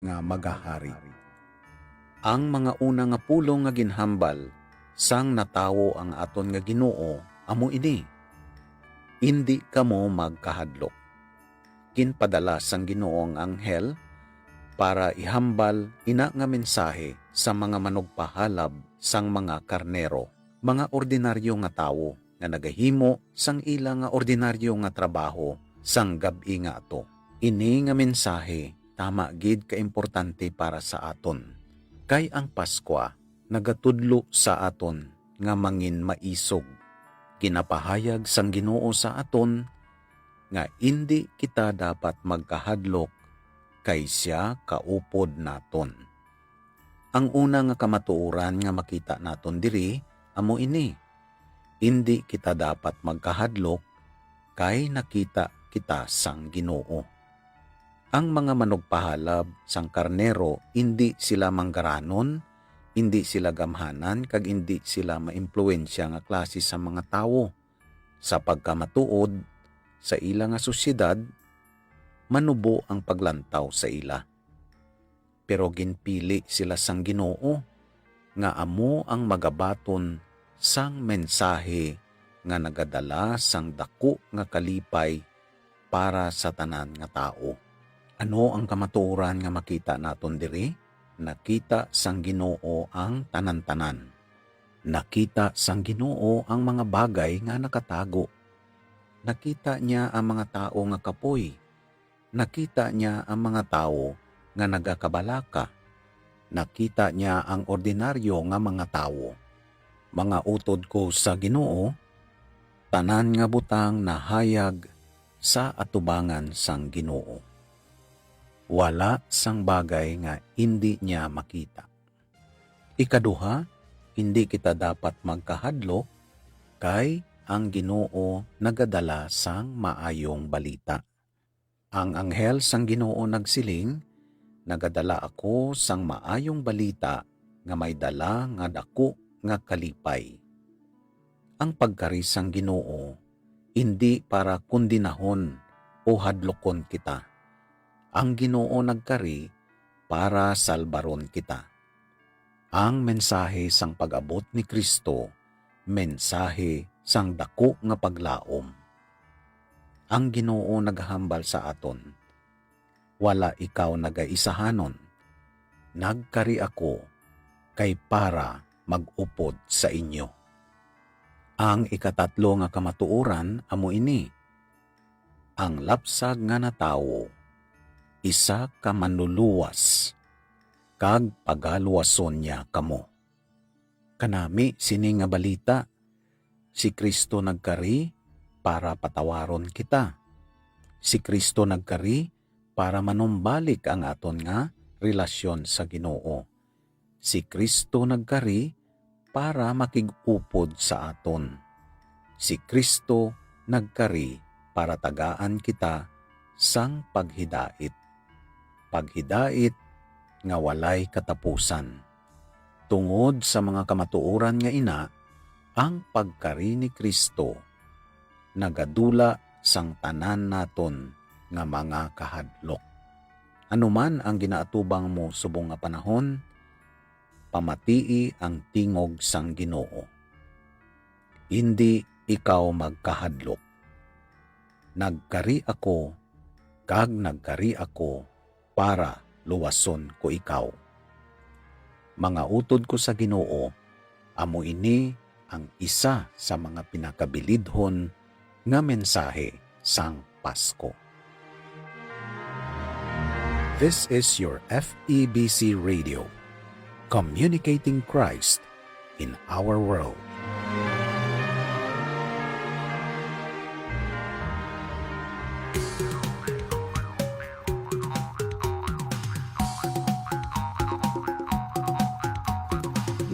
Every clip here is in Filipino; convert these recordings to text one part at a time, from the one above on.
nga magahari. Ang mga una nga pulong nga ginhambal sang natawo ang aton nga Ginoo amo ini. Indi kamo magkahadlok. Kinpadala sang Ginoo ang anghel para ihambal ina nga mensahe sa mga manugpahalab sang mga karnero, mga ordinaryo nga tawo nga nagahimo sang ila nga ordinaryo nga trabaho sang gab-i nga ato. Ini nga mensahe tama gid ka importante para sa aton. Kay ang Pasko nagatudlo sa aton nga mangin maisog. Ginapahayag sang Ginoo sa aton nga indi kita dapat magkahadlok kay siya kaupod naton. Ang una nga kamatuoran nga makita naton diri amo ini. Indi kita dapat magkahadlok kay nakita kita sang Ginoo. Ang mga manugpahalab sang karnero, hindi sila manggaranon, hindi sila gamhanan, kag hindi sila maimpluwensya nga klase sa mga tawo. Sa pagkamatuod sa ila nga sosyedad, manubo ang paglantaw sa ila. Pero ginpili sila sang Ginoo, nga amo ang magabaton sang mensahe nga nagadala sang dako nga kalipay para sa tanan nga tao. Ano ang kamatuoran nga makita naton diri? Nakita sang Ginoo ang tanan-tanan. Nakita sang Ginoo ang mga bagay nga nakatago. Nakita niya ang mga tao nga kapoy. Nakita niya ang mga tao nga nagakabalaka. Nakita niya ang ordinaryo nga mga tao. Mga utod ko sa Ginoo, tanan nga butang nahayag sa atubangan sang Ginoo. Wala sang bagay nga hindi niya makita. Ikaduha, hindi kita dapat magkahadlok kay ang Ginoo nagadala sang maayong balita. Ang anghel sang Ginoo nagsiling, nagadala ako sang maayong balita nga may dala nga dako nga kalipay. Ang pagkari sang Ginoo hindi para kundinahon o hadlokon kita. Ang Ginoo nagkari para salbaron kita. Ang mensahe sang pag-abot ni Kristo, mensahe sang dako nga paglaom. Ang Ginoo naghambal sa aton. Wala ikaw nagaisahanon. Nagkari ako kay para mag-upod sa inyo. Ang ikatatlo nga kamatuoran amo ini. Ang lapsag nga natawo, isa ka manluluwas, kag pagaluwason niya kamo. Kanami sini nga balita, si Kristo nagkari para patawaron kita. Si Kristo nagkari para manumbalik ang aton nga relasyon sa Ginoo. Si Kristo nagkari para makig-upod sa aton. Si Kristo nagkari para tagaan kita sang paghidait. Paghidait nga walay katapusan. Tungod sa mga kamatuoran nga ina, ang pagkari ni Kristo nagadula sang tanan naton nga mga kahadlok. Anuman ang ginaatubang mo subong nga panahon, pamatii ang tingog sang Ginoo. Hindi ikaw magkahadlok. Nagkari ako, kag nagkari ako para luwason ko ikaw. Mga utod ko sa Ginoo, amo ini ang isa sa mga pinakabilidhon nga mensahe sang Pasko. This is your FEBC Radio, communicating Christ in our world.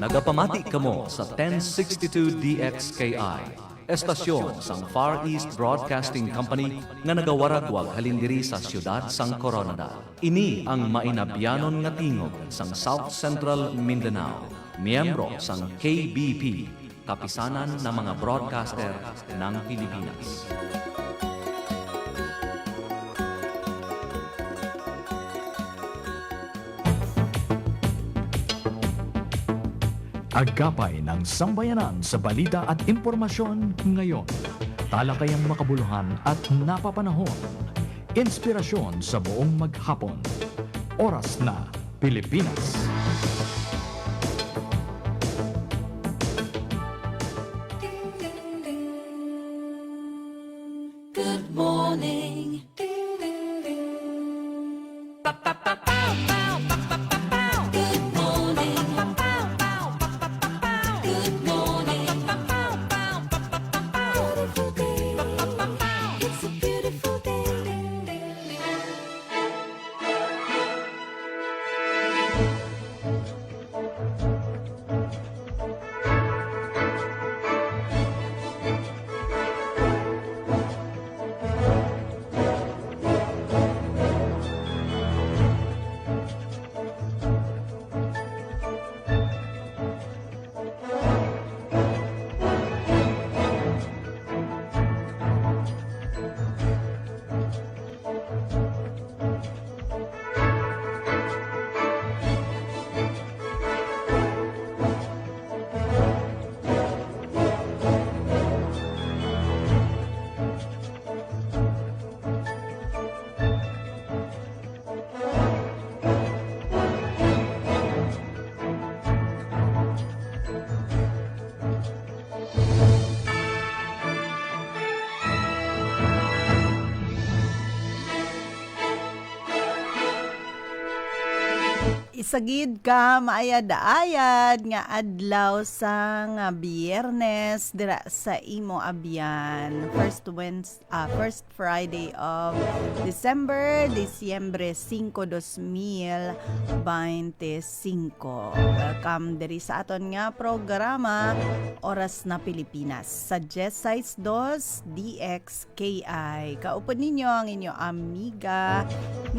Nagapamati kamo sa 1062 DXKI, estasyon sang Far East Broadcasting Company nga nagawaragwag halindiri sa siyudad sang Coronada. Ini ang mainabyanon nga tingog sang South Central Mindanao, miyembro sang KBP, Kapisanan ng mga Broadcaster ng Pilipinas. Agapay ng sambayanan sa balita at impormasyon ngayon. Talakayang makabuluhan at napapanahon. Inspirasyon sa buong maghapon. Oras na Pilipinas. Good morning. Good morning. Good morning. Beautiful day. It's a beautiful day. Isagid ka maayad-ayad nga adlaw sa nga Biyernes dira sa imo abyan. First Friday of December, Disyembre 5, 2025. Welcome diri sa aton nga programa Oras na Pilipinas sa J62 DXKI. Kaupod ninyo ang inyo amiga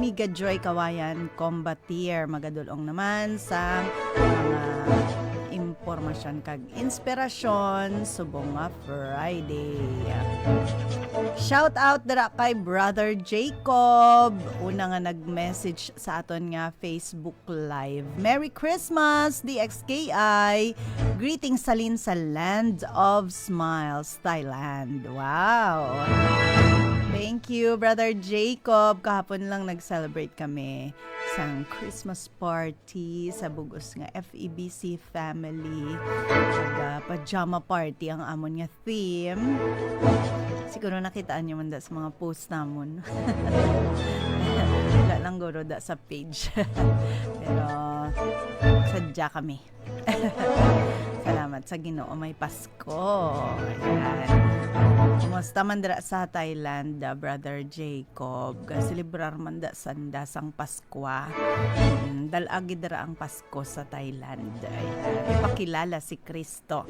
Joy Kawayan Combatier. Magadulong naman sa mga impormasyon kag inspirasyon subong nga Friday. Shout out dira kay Brother Jacob, una nga nag-message sa aton nga Facebook Live. Merry Christmas DXKI. Greetings salin sa Land of Smiles, Thailand. Wow. Thank you, Brother Jacob. Kahapon lang nag-celebrate kami sang Christmas party sa bugos nga FEBC family. Pajama party ang amon nga theme. Siguro nakitaan nyo man da sa mga post namon. Wala lang guro da sa page. Pero sadya kami. Salamat sa Ginoo, may Pasko. Ayan. Kumusta man dira sa Thailand, Brother Jacob? Celebrar man da sanda sang Paskwa. Dalagi dira ang Pasko sa Thailand. Ayan. Ipakilala si Kristo.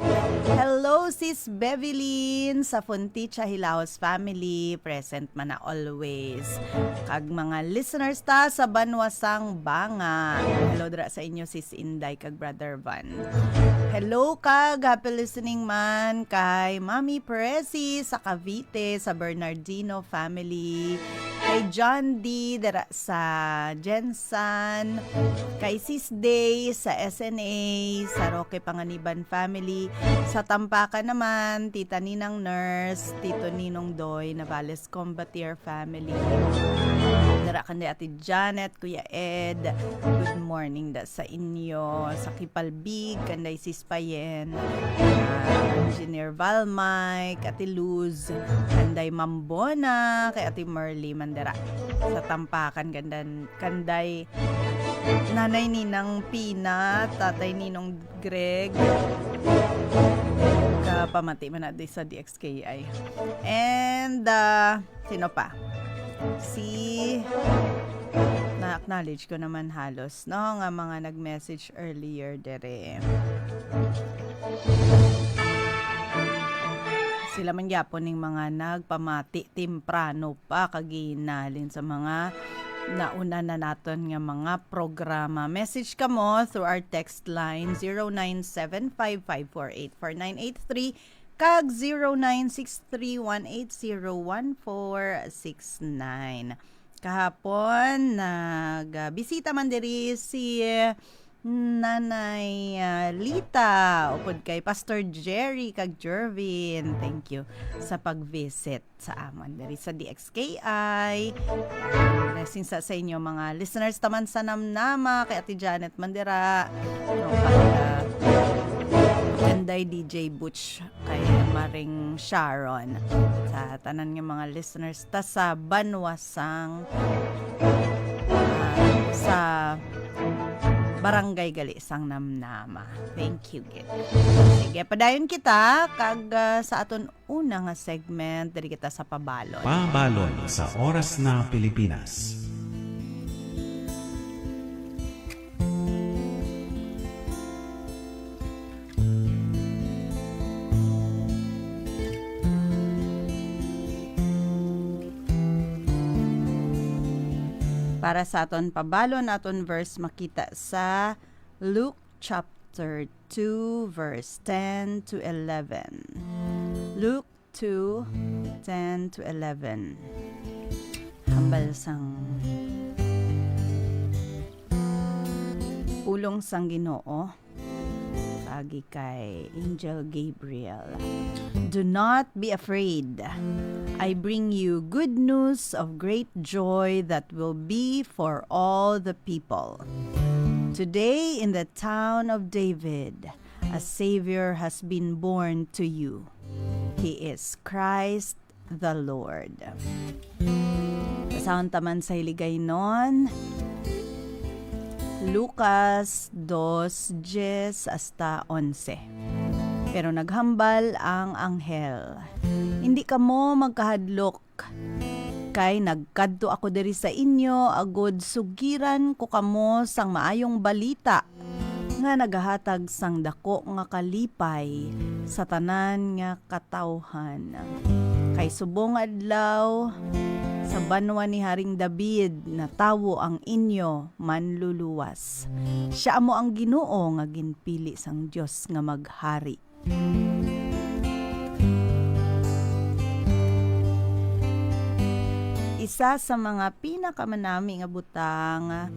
Hello, Sis Bevelyn sa Funticha Hilaos family. Present man na always. Kag mga listeners ta sa Banwasang Banga. Hello dira sa inyo, Sis Inday kag Brother Van. Hello kag happy listening man kay Mami Presi sa Cavite, sa Bernardino family, kay John D dira sa Jensan, kay Sis Day sa SNA, sa Roque Panganiban family, sa Tampakan naman, Tita Ninang Nurse, Tito Ninong Doy, Navales Combatier family. Dara kanday Ate Janet, Kuya Ed, good morning da sa inyo. Sa Kipalbig, kanday Sis Payen, Engineer Valmay, Ate Luz, kanday Mambona, kay Ate Merly Mandera. Sa Tampakan, kanday Nanay Ninang Pina, Tatay Ninong Greg, kapamati man natin sa DXKI. And, sino pa? Na-acknowledge ko naman halos, no? Nga mga nag-message earlier dere. Sila man gyapon ning mga nagpamati temprano pa kaginalin sa mga nauna na naton nga mga programa. Message ka mo through our text line 097554849983 kag 0963-180-1469. Kahapon, nagbisita man diri si Nanay Lita, upod kay Pastor Jerry kag Jervin. Thank you sa pag-visit sa amon diri sa DXKI. Blessings sa inyo mga listeners taman sa Namnama, kay Ate Janet Mandira, no, kay Tenday DJ Butch, kay Maring Sharon, sa tanan ng mga listeners ta sa Banwasang, sa Barangay Gali sang Namnama. Thank you, Git. Sige, padayon kita kag sa aton una nga segment diri kita sa Pabalon. Pabalon sa Oras na Pilipinas. Para sa aton pabalon, aton verse makita sa Luke chapter 2 verse 10 to 11. Luke 2, 10 to 11. Hambal sang pulong sang Ginoo pagi kay Angel Gabriel. Do not be afraid. I bring you good news of great joy that will be for all the people. Today in the town of David, a Savior has been born to you. He is Christ the Lord. Kasahon taman sa hiligay nun, Lucas 2:10 hasta 11. Pero naghambal ang anghel. Hindi kamo magkahadlok. Kay nagkadto ako diri sa inyo, agod sugiran ko kamo sang maayong balita nga nagahatag sang dako nga kalipay sa tanan nga katawhan. Kay subong adlaw sa banwa ni Haring David na tawo ang inyo manluluwas. Siya amo ang Ginoo nga ginpili sang Dios nga maghari. Isa sa mga pinakamanami nga butang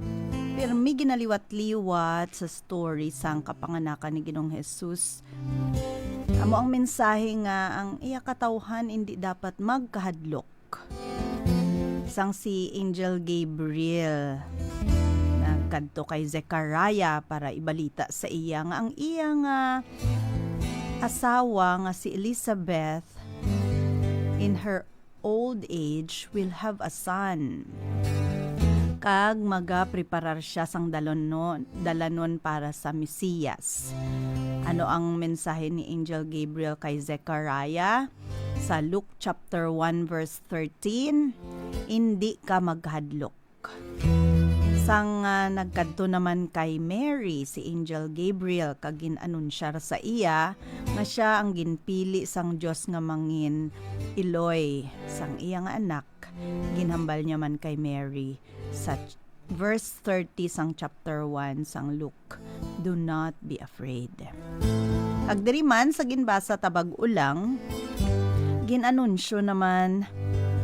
pirmi ginaliwat-liwat sa story sang kapanganakan ni Ginoong Hesus. Amo ang mensahe nga ang iya katawhan hindi dapat magkahadlok. Sang si Angel Gabriel nagkadto kay Zechariah para ibalita sa iya nga ang iya nga asawa nga si Elizabeth in her old age will have a son. Kag magapreparar siya sang dalanon para sa Mesiyas. Ano ang mensahe ni Angel Gabriel kay Zechariah? Sa Luke chapter 1 verse 13, hindi ka maghadlok. Sang nagkadto naman kay Mary si Angel Gabriel kag ginanunsar sa iya nga siya ang ginpili sang Dios nga mangin Iloy sang iya nga anak. Ginhambal niya man kay Mary sa verse 30 sang chapter 1 sang Luke. Do not be afraid. Ag diri man sa ginbasa tabag ulang, ginanunsyo naman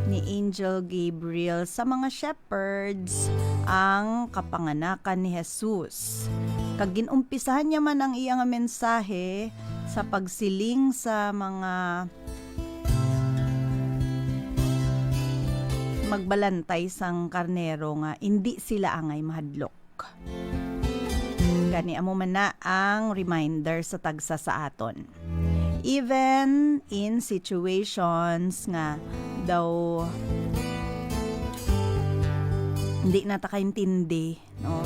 ni Angel Gabriel sa mga shepherds ang kapanganakan ni Jesus. Kag ginumpisahan niya man ang iyang mensahe sa pagsiling sa mga magbalantay sang karnero nga hindi sila angay mahadlok. Gani amo man na ang reminder sa tagsa sa aton. Even in situations nga daw hindi na ta kaintindi, no?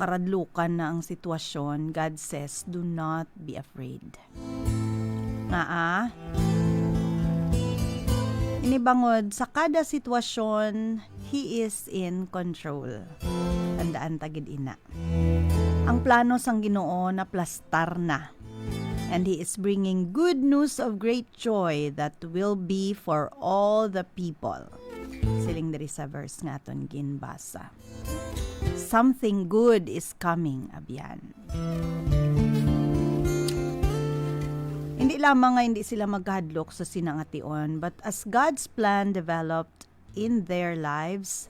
Karadlukan na ang sitwasyon, God says, do not be afraid. Inibangod sa kada sitwasyon, He is in control. Tandaan tagid ina. Ang plano sang Ginoo na plastar na. And He is bringing good news of great joy that will be for all the people. Siling diri sa verse nga aton ginbasa. Something good is coming, abyan. Hindi lamang nga hindi sila magkahadlok sa sinangation, but as God's plan developed in their lives,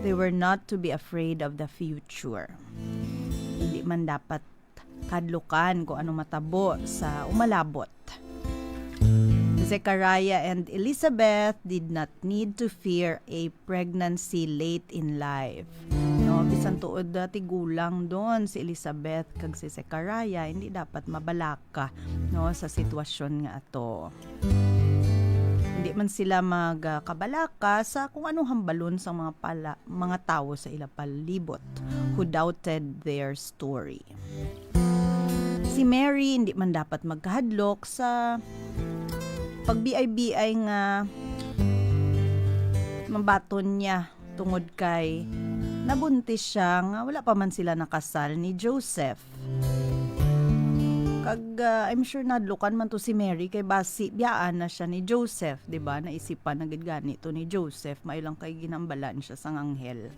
they were not to be afraid of the future. hindi man dapat kadlukan kung ano matabo sa umalabot. Zechariah and Elizabeth did not need to fear a pregnancy late in life. No, bisan tuod dati gulang doon si Elizabeth kag si Zechariah, hindi dapat mabalaka no sa sitwasyon nga ato. Hindi man sila magkabalaka sa kung anong hambalon sa mga tao sa ila palibot who doubted their story. Si Mary hindi man dapat magkahadlok sa pagbiay-biay nga mabaton niya tungod kay nabuntis siya nga wala pa man sila nakasal ni Joseph. Kag I'm sure nadlukan man to si Mary kay basi biyaan na siya ni Joseph, di ba? Naisipan na gid gani to ni Joseph, mailang kay ginambalan siya sang anghel.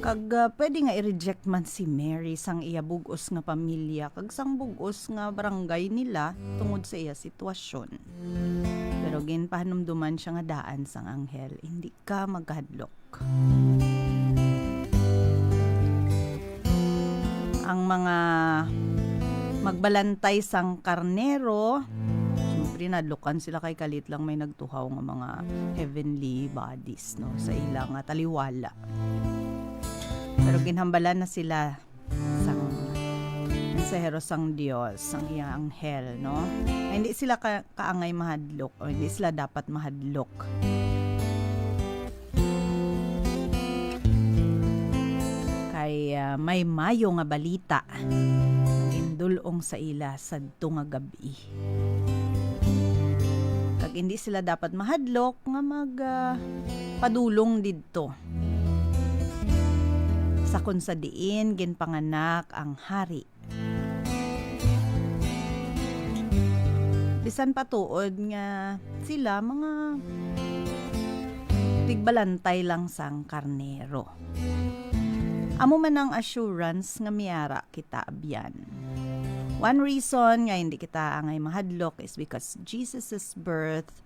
Kag pwede nga i-reject man si Mary sang iya bugos nga pamilya kag sang bugos nga barangay nila tungod sa iya sitwasyon. Pero ginpahanumduman siya nga daan sang anghel, hindi ka maghadlok. Ang mga magbalantay sang karnero, siyempre nadlukan sila kay kalit lang may nagtuhaw nga mga heavenly bodies no sa ilang taliwala. Pero ginhambalan na sila sang mensahero sang Dios, sang iyang anghel, no? Ay, hindi sila kaangay mahadlok o hindi sila dapat mahadlok. Kay may mayo nga balita indulong sa ila sadto nga gabi. Kag hindi sila dapat mahadlok nga padulong didto sa kung sa diin ginpanganak ang hari. Bisan patuod nga sila mga tigbalantay lang sang karnero. Amo man ang assurance nga miyara kita abyan. One reason nga hindi kita angay mahadlok is because Jesus' birth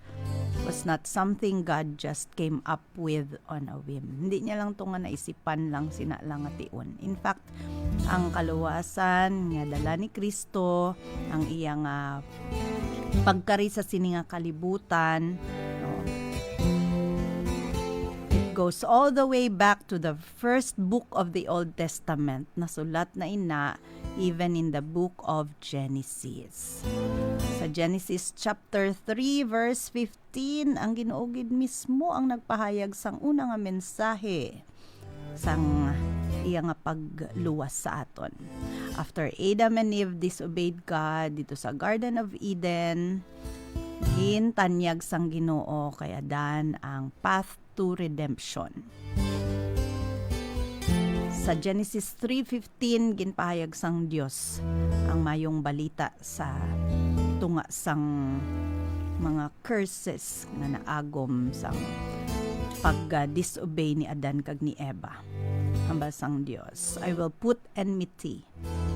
was not something God just came up with on a whim. Hindi niya lang to nga naisipan lang sina lang ation. In fact, ang kaluwasan nga dala ni Kristo, ang iyang pagkari sa sininga kalibutan, no? It goes all the way back to the first book of the Old Testament, nasulat na ina even in the book of Genesis. Sa Genesis chapter 3 verse 15, ang Ginoo gid mismo ang nagpahayag sang una nga mensahe sang iya nga pagluwas sa aton. After Adam and Eve disobeyed God dito sa Garden of Eden, gintanyag sang Ginoo kay Adan ang path to redemption. Sa Genesis 3:15 ginpahayag sang Dios ang mayong balita sa tunga sang mga curses nga naagom sang pag-disobey ni Adan kag ni Eva. Hambal sang Dios, I will put enmity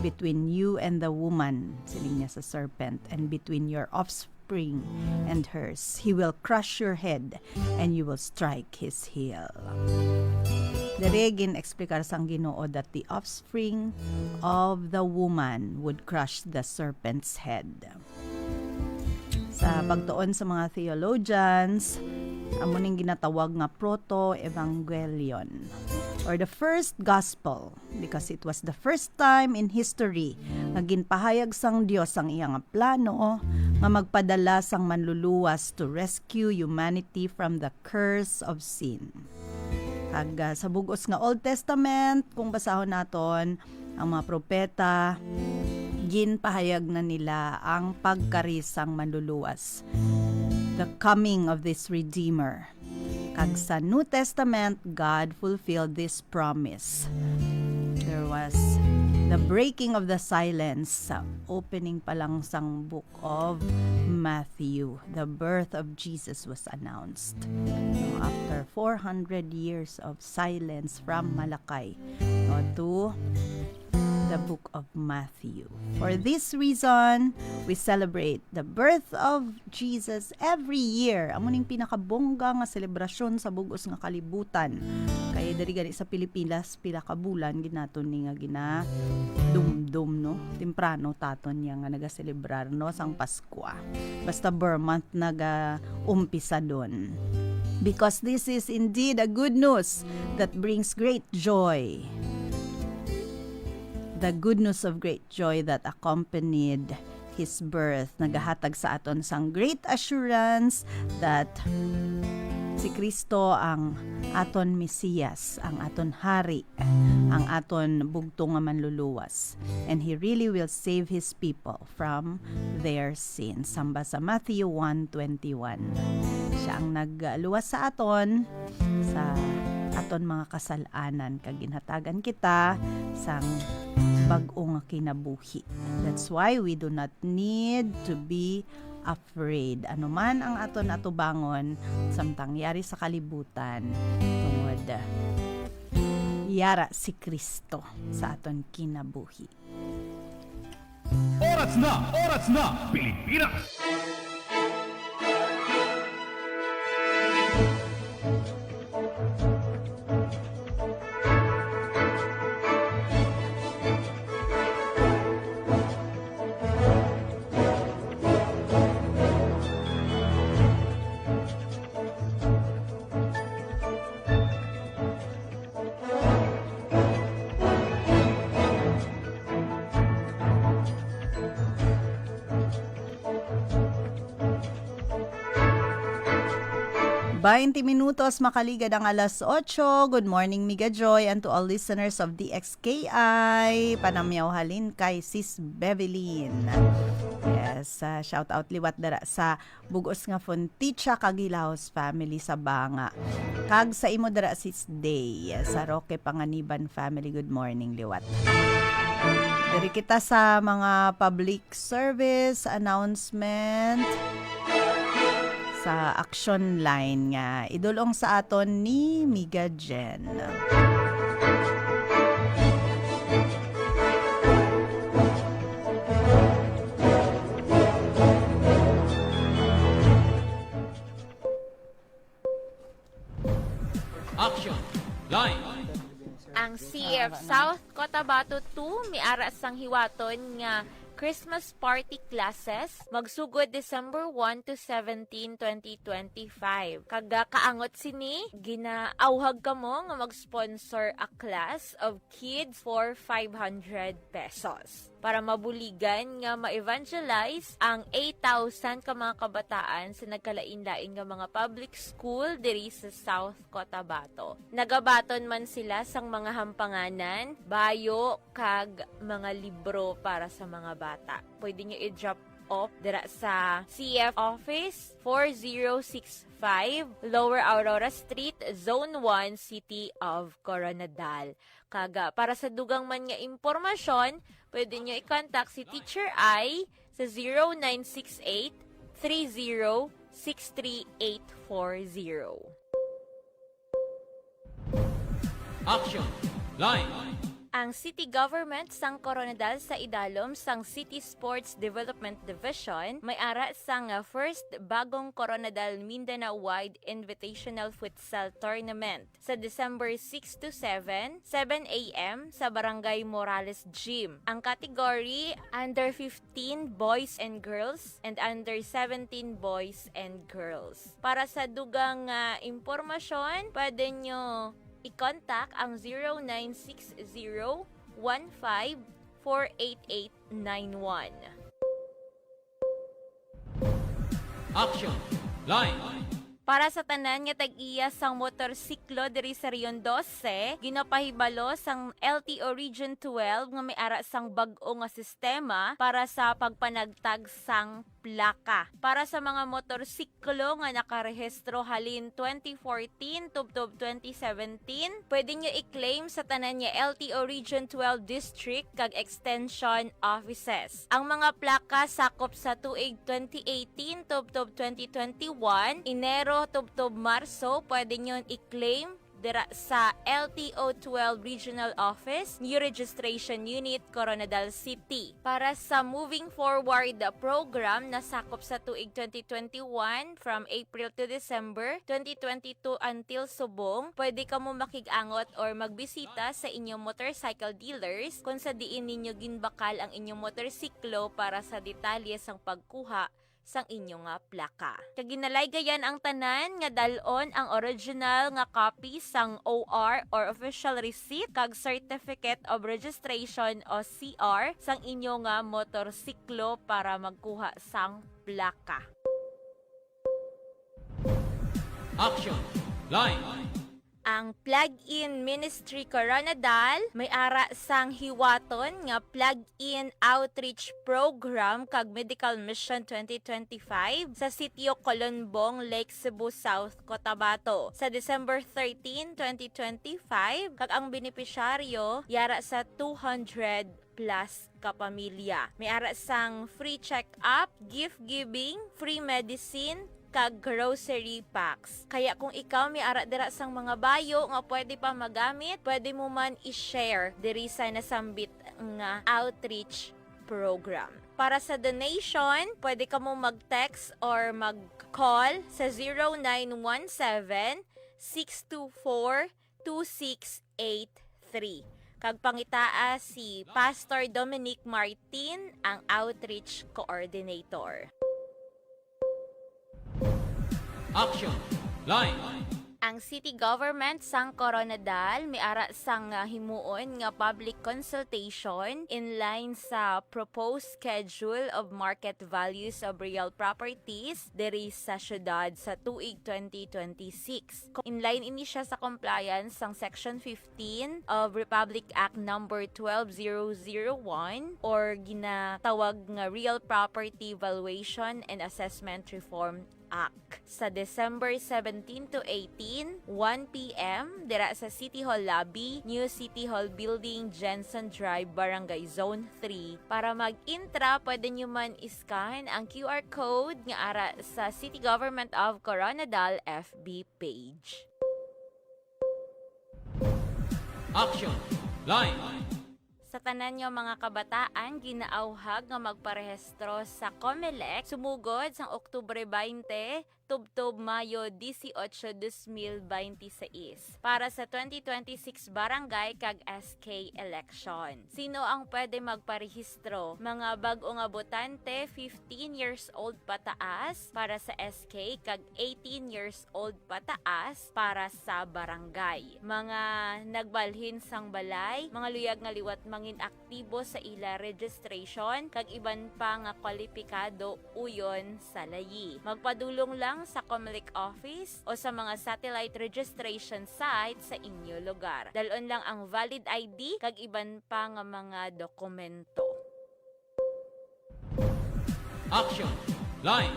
between you and the woman, siling niya sa serpent, and between your offspring and hers. He will crush your head and you will strike his heel. Diregin eksplikar sang Ginoo that the offspring of the woman would crush the serpent's head. Sa pagtuon sa mga theologians, amo ning ginatawag nga proto-evangelion or the first gospel because it was the first time in history nga ginpahayag sang Dios ang iyang plano nga magpadala sang manluluwas to rescue humanity from the curse of sin. Kag sa bugos nga Old Testament, kung basahon naton ang mga propeta, ginpahayag na nila ang pagkarisang manluluwas, the coming of this Redeemer. Kag sa New Testament, God fulfilled this promise. There was the breaking of the silence sa opening pa lang sang book of Matthew. The birth of Jesus was announced. After 400 years of silence from Malakay to the the book of Matthew. For this reason, we celebrate the birth of Jesus every year. Amo ning pinakabongga nga selebrasyon sa bugos nga kalibutan. Kay diri gani sa Pilipinas pila ka bulan ginaton ni nga dumdum no. Temprano taton niya nga nagaselebrar no sang Pasko. Basta month naga umpisa don. Because this is indeed a good news that brings great joy. The good news of great joy that accompanied His birth, nagahatag sa aton sang great assurance that si Kristo ang aton Mesiyas, ang aton Hari, ang aton bugtong nga manluluwas. And He really will save His people from their sins. Samba sa Matthew 1:21. Siya ang nagluwas sa aton sa aton mga kasalanan kag ginhatagan kita sang bag-o nga kinabuhi. That's why we do not need to be afraid. Ano man ang aton atubangon samtang yari sa kalibutan tungod yara si Kristo sa aton kinabuhi. Oras na, Pilipinas! Minutos makaligad ang alas 8. Good morning, Miga Joy, and to all listeners of DXKI. Panamyaw halin kay Sis Bevelyn. Yes, shout out liwat dara sa bugos nga Fonticha Kagilaos family sa Banga. Kag sa imo dara Sis Day sa Roque Panganiban family. Good morning liwat. Dari kita sa mga public service announcement sa action line nga idulong sa aton ni Miga Jen. Action line. Ang CF South Cotabato 2 miara sang hiwaton nga Christmas party classes magsugod December 1 to 17, 2025. Kaga kaangot sini, ginaauhag kamo nga mag-sponsor a class of kids for 500 pesos. Para mabuligan nga ma-evangelize ang 8,000 ka mga kabataan sa nagkalain-lain nga mga public school diri sa South Cotabato. Nagabaton man sila sang mga hampanganan, bayo, kag mga libro para sa mga bata. Pwede nyo i-drop off dira sa CF Office 4065 Lower Aurora Street, Zone 1, City of Coronadal. Kaga, para sa dugang man nga impormasyon, pwede nyo i-contact si Teacher I sa 0968-30-63840. Action line. Ang City Government sang Coronadal sa idalom sang City Sports Development Division may ara sang first bagong Coronadal Mindanao-wide Invitational Futsal Tournament sa December 6 to 7 a.m. sa Barangay Morales Gym. Ang category under 15 boys and girls and under 17 boys and girls. Para sa dugang impormasyon, pwede nyo i-contact ang 0960-15-48891. Action line. Para sa tanan nga tag-iya sang motorsiklo diri sa Rion 12, ginapahibalo sang LTO Region 12 nga may ara sang bag-o nga sistema para sa pagpanagtag sang plaka. Para sa mga motorsiklo nga nakarehistro halin 2014 tubtob 2017, pwede nyo i-claim sa tanan nga LTO Region 12 District kag Extension Offices. Ang mga plaka sakop sa tuig 2018 tubtob 2021, Enero tubtob Marso, pwede nyo i-claim dira sa LTO 12 Regional Office, New Registration Unit, Coronadal City. Para sa Moving Forward program na sakop sa tuig 2021 from April to December 2022 until subong, pwede ka mo makig-angot or magbisita sa inyong motorcycle dealers kung sa diin ninyo ginbakal ang inyong motorsiklo para sa detalye sang pagkuha sang inyong nga plaka. Kag ginalaygayan ang tanan nga dalon ang original nga copy sang OR or official receipt kag certificate of registration o CR sang inyong nga motorsiklo para magkuha sang plaka. Action. Line. Ang Plug-in Ministry Coronadal may ara sang hiwaton nga Plug-in Outreach Program kag Medical Mission 2025 sa sitio Colonbong, Lake Cebu South, Cotabato sa December 13, 2025 kag ang benepisyaryo yara sa 200 plus kapamilya. May ara sang free check-up, gift giving, free medicine, kag grocery packs. Kaya kung ikaw may ara dira sang mga bayo nga pwede pa magamit, pwede mo man i-share diri sa nasambit nga outreach program. Para sa donation, pwede ka mo mag-text or mag-call sa 0917-624-2683. Kag pangitaa si Pastor Dominic Martin, ang outreach coordinator. Action. Line. Ang city government sang Coronadal may ara sang himuon nga public consultation in line sa proposed schedule of market values of real properties diri sa syudad sa tuig 2026. In line ini siya sa compliance sang Section 15 of Republic Act number 12001 or ginatawag nga Real Property Valuation and Assessment Reform Act. Sa December 17 to 18, 1 p.m. dira sa City Hall Lobby, New City Hall Building, Jensen Drive, Barangay Zone 3. Para mag-intra, pwede nyo man iskan ang QR code nga ara sa City Government of Coronadal FB page. Action. Line. Sa tanan nyo mga kabataan, ginaauhag nga magparehistro sa COMELEC sumugod sang Oktubre 20 tubtob Mayo 18, 2026 para sa 2026 barangay kag SK election. Sino ang pwede magparehistro? Mga bag-o nga botante 15 years old pataas para sa SK kag 18 years old pataas para sa barangay. Mga nagbalhin sang balay, mga luyag nga liwat mangin aktibo sa ila registration kag iban pa nga kwalipikado uyon sa layi. Magpadulong lang sa COMELEC office o sa mga satellite registration site sa inyo lugar. Dalon lang ang valid ID kag iban pa nga mga dokumento. Action. Line.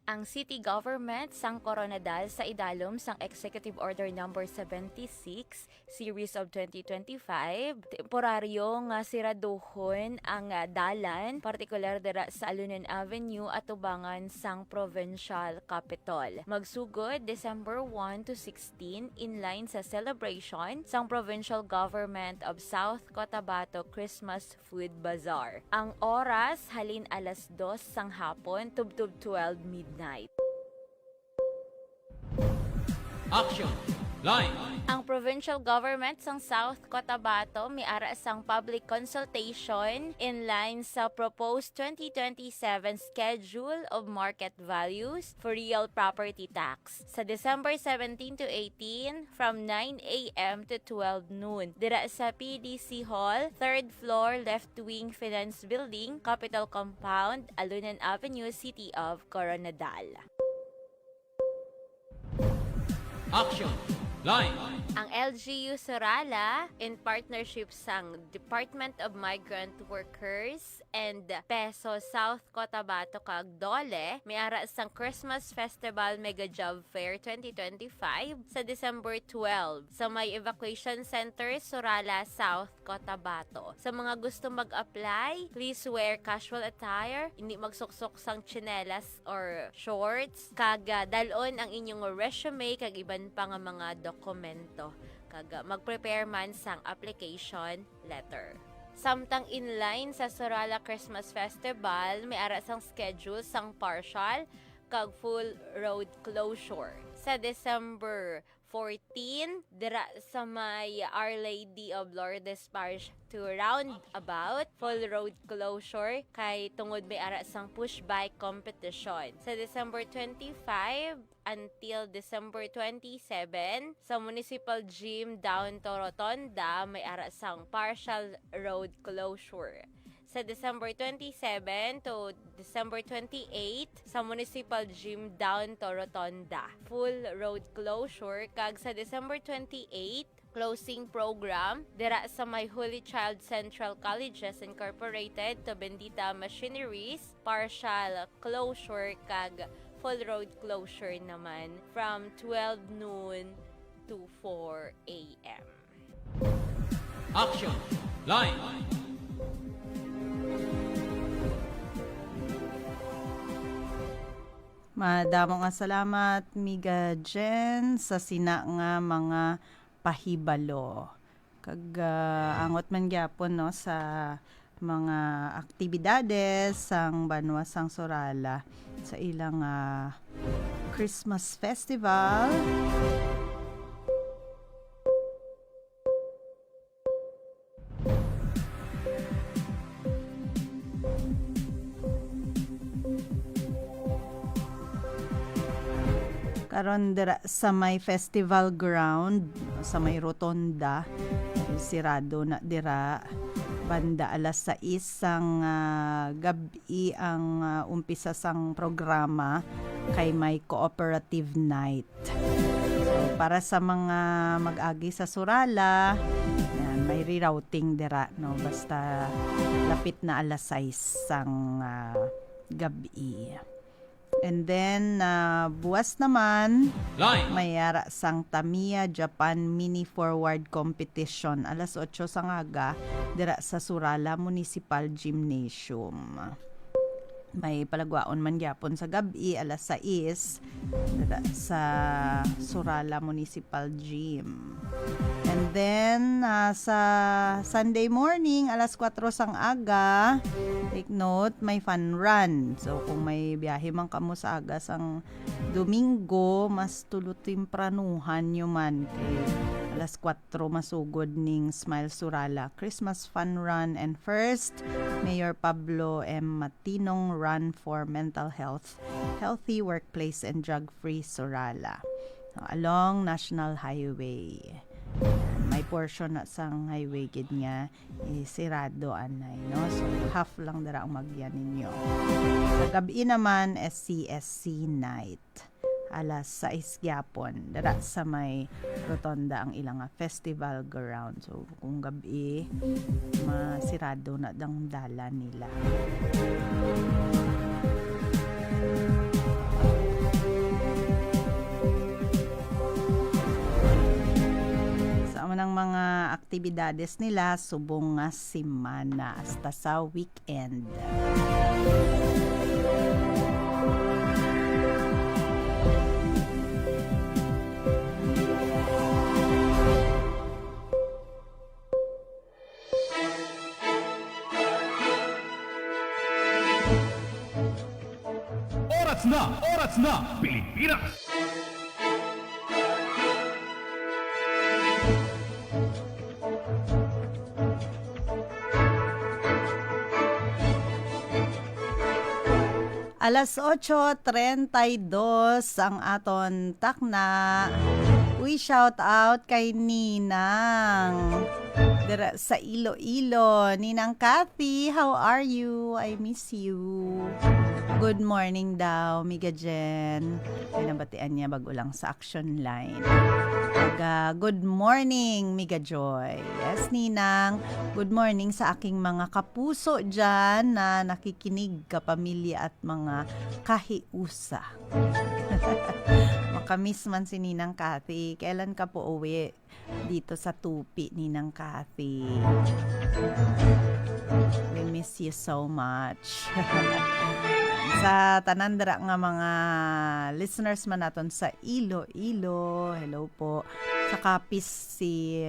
Ang city government sang Coronadal sa idalom sang Executive Order number 76 series of 2025 temporaryo nga siraduhon ang dalan partikular dira sa Alunan Avenue at tubangan sang provincial capital. Magsugod December 1 to 16 in line sa celebration sang Provincial Government of South Cotabato Christmas Food Bazaar. Ang oras halin alas 2 sang hapon tubtub 12 midnight. Action. Line. Ang provincial government sang South Cotabato may ara sang public consultation in line sa proposed 2027 schedule of market values for real property tax sa December 17 to 18 from 9 a.m. to 12 noon dira sa PDC Hall, 3rd floor, left wing Finance Building, Capital Compound, Alunan Avenue, City of Coronadal. Action. Line. Ang LGU Sorala in partnership sang Department of Migrant Workers and PESO South Cotabato kag DOLE may ara sang Christmas Festival Mega Job Fair 2025 sa December 12 sa may evacuation center Sorala South Cotabato. Sa mga gusto mag-apply, please wear casual attire, hindi magsuksok sang tsinelas or shorts, kag dalon ang inyong resume kag iban pa nga mga dokumento kag mag-prepare man sang application letter. Samtang inline sa Surala Christmas Festival, may ara sang schedule sang partial kag full road closure. Sa December 14, dira sa may Our Lady of Lourdes Parish to roundabout, full road closure kay tungod may ara sang push bike competition. Sa December 25 until December 27, sa Municipal Gym down to Rotonda, may ara sang partial road closure. Sa December 27 to December 28, sa Municipal Gym down to Rotonda, full road closure. Kag sa December 28, closing program dira sa may Holy Child Central Colleges Incorporated to Bendita Machineries, partial closure kag full road closure naman from 12 noon to 4 a.m. Action! Line! Madamo nga salamat, Miga Jen, sa sina nga mga pahibalo. Kag angot man gyapon no sa mga aktibidades sang Banwa sang Surala sa ilang Christmas Festival. Karon dira sa may festival ground sa may rotonda, sirado na dira banda alas 6 sang gabi ang umpisa sang programa kay may cooperative night. So, para sa mga mag-agi sa Surala, yan, may rerouting dira no basta lapit na alas 6 sang gabi. And then, buwas naman, Line! may ara sang Tamiya Japan Mini Forward Competition. Alas 8 sang aga, dira sa Surala Municipal Gymnasium. May palagwaon man gyapon sa gabi, alas 6, dira sa Surala Municipal Gym. And then, sa Sunday morning, alas 4 sang aga, take note, may fun run. So, kung may biyahe man kamo sa aga sang Domingo, mas tulo tempranuhan nyo man. Kay alas 4 masugod ning Smile Surala Christmas Fun Run. And first, Mayor Pablo M. Matinong Run for Mental Health, Healthy Workplace and Drug-Free Surala. Along National Highway. May portion na sang highway gid nga sirado anay no, so half lang dara ang magyan ninyo. Sa gabi naman SCSC night alas 6 gyapon dara sa may rotonda ang ilang festival ground. So kung gabi masirado na dang dala nila. Ng mga aktibidades nila subong nga semana hasta sa weekend. Oras na, Pilipinas! Alas 8:32 ang aton takna. We shout out kay Ninang dira sa Iloilo. Ninang Kathy, how are you? I miss you. Good morning daw, Miga Jen. Ay nabatian niya bago lang sa action line. Good morning, Miga Joy. Yes, Ninang. Good morning sa aking mga kapuso dyan na nakikinig, kapamilya at mga kahiusa. Makamiss man si Ninang Kathy. Kailan ka po uwi dito sa Tupi, Ninang Kathy? We miss you so much. Sa tanandra nga mga listeners man naton sa Iloilo, hello po. Sa Kapis si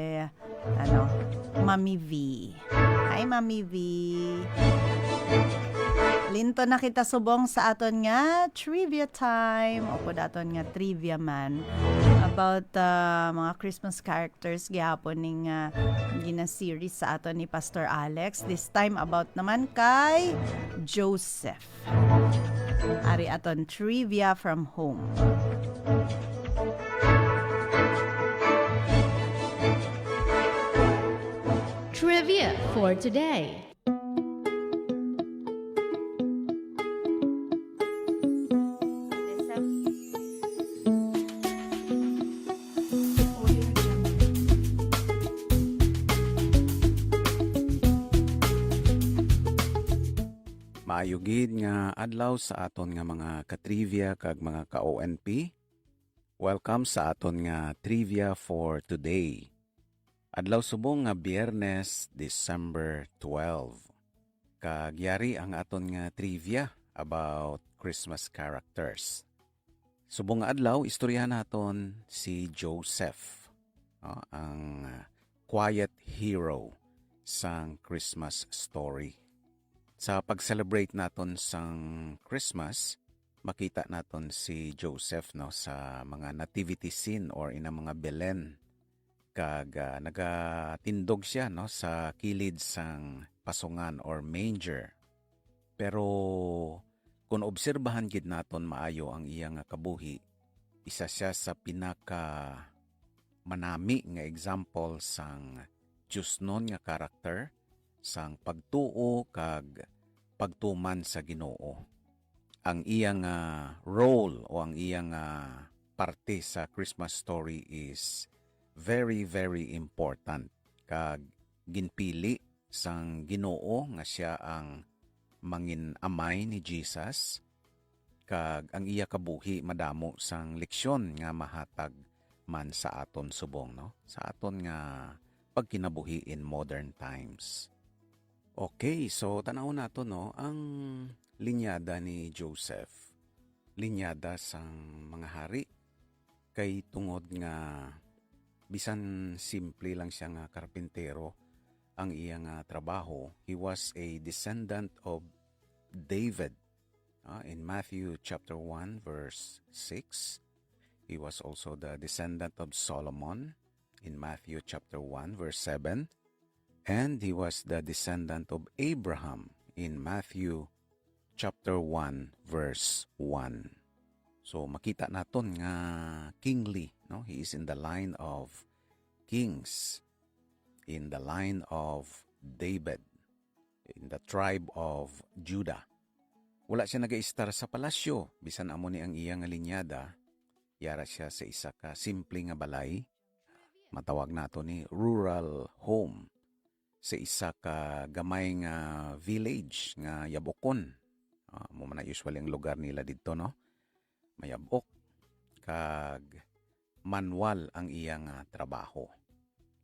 Mami V. Hi Mami V. Linto na kita subong sa aton nga trivia time. Opo daton nga trivia man about mga Christmas characters gihapon ning gina-series sa aton ni Pastor Alex. This time about naman kay Joseph. Ari aton trivia from home. Trivia for today. Maayugid nga adlaw sa aton nga mga ka-trivia kag mga ka-ONP. Welcome sa aton nga trivia for today. Adlaw subong nga Biyernes, December 12. Kagyari ang aton nga trivia about Christmas characters. Subong nga adlaw, istoryahan naton si Joseph, ang quiet hero sang Christmas story. Sa pag-celebrate naton sang Christmas, makita naton si Joseph sa mga nativity scene or ina mga Belen. Kag nagatindog siya sa kilid sang pasungan or manger. Pero kung obserbahan gid naton maayo ang iyang kabuhi, isa siya sa pinaka manami nga example sang Diosnon nga karakter sang pagtuo kag pagtuman sa Ginoo. Ang iyang role o ang iyang parte sa Christmas story is very, very important. Kag ginpili sang Ginoo nga siya ang mangin amay ni Jesus. Kag ang iya kabuhi madamo sang leksyon nga mahatag man sa aton subong, sa aton nga pagkinabuhi in modern times. Okay, so tanaw nato ang linyada ni Joseph. Linyada sang mga hari kay tungod nga bisan simple lang siya nga karpintero ang iyang trabaho. He was a descendant of David. In Matthew chapter 1 verse 6, he was also the descendant of Solomon in Matthew chapter 1 verse 7. And he was the descendant of Abraham in Matthew chapter 1 verse 1. So makita naton nga kingly, he is in the line of kings, in the line of David, in the tribe of Judah. Wala siya nag-i-star sa palasyo, bisan amo ni ang iyang linyada, yara siya sa isa ka simple nga balay, matawag nato ni rural home, sa isa ka gamay nga village nga yabokon. Mo man usually ang lugar nila dito, mayabok kag manual ang iyang trabaho.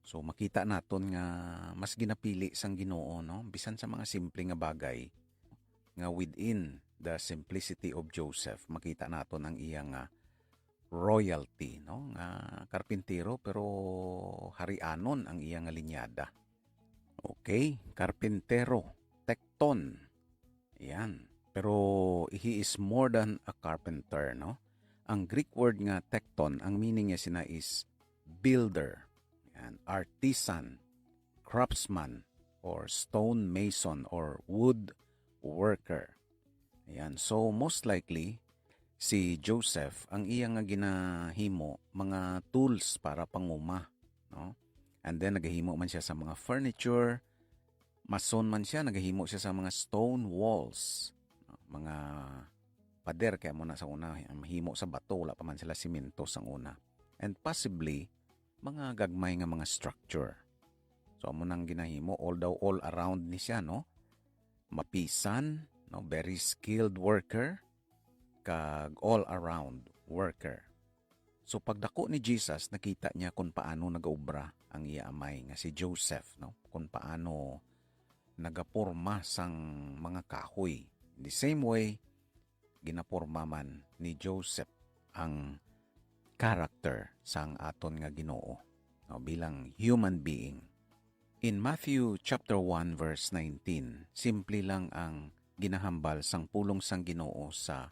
So makita naton nga mas ginapili sang Ginoo, bisan sa mga simple nga bagay nga within the simplicity of Joseph, makita naton ang iyang royalty, nga karpintero pero harianon ang iyang linyada. Okay, karpintero, tekton. Yan. Pero he is more than a carpenter, Ang Greek word nga tekton, ang meaning niya sina is builder, yan, artisan, craftsman, or stone mason, or wood worker. Yan. So most likely, si Joseph, ang iyang nga ginahimo, mga tools para panguma, And then nagahimo man siya sa mga furniture, mason man siya, nagahimo siya sa mga stone walls, mga pader, kaya muna sa una, mahimo sa bato, wala pa man sila simento sa una. And possibly, mga gagmay nga mga structure. So, amo nang ginahimo, although all around ni siya, mapisan, very skilled worker, kag all around worker. So, pagdako ni Jesus, nakita niya kung paano nagaubra ang iya amay nga si Joseph, kung paano nagapurma sang mga kahoy. In the same way, ginaporma man ni Joseph ang character sang aton nga Ginoo no, bilang human being. In Matthew chapter 1 verse 19, simple lang ang ginahambal sang pulong sang Ginoo sa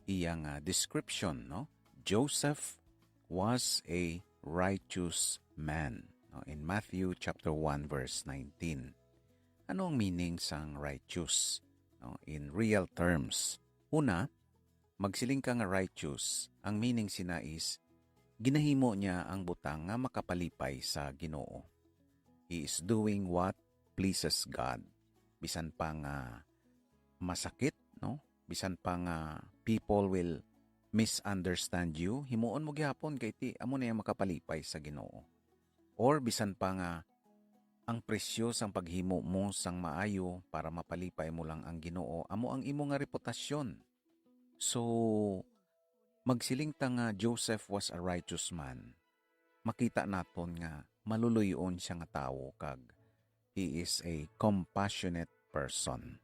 iyang description, no? Joseph was a righteous man. No? In Matthew chapter 1 verse 19. Ano ang meaning sang righteous? No? In real terms. Una, magsiling ka nga righteous, ang meaning sina is ginahimo niya ang butang nga makapalipay sa Ginoo. He is doing what pleases God. Bisan pa nga masakit, no? Bisan pa nga people will misunderstand you, himuon mo gihapon kay ti amo na yung makapalipay sa Ginoo. Or bisan pa nga ang presyo sang paghimo mo sang maayo para mapalipay mo lang ang Ginoo, amo ang imo nga reputasyon. So magsiling ta nga Joseph was a righteous man. Makita naton nga maluluyon siya nga tawo kag he is a compassionate person.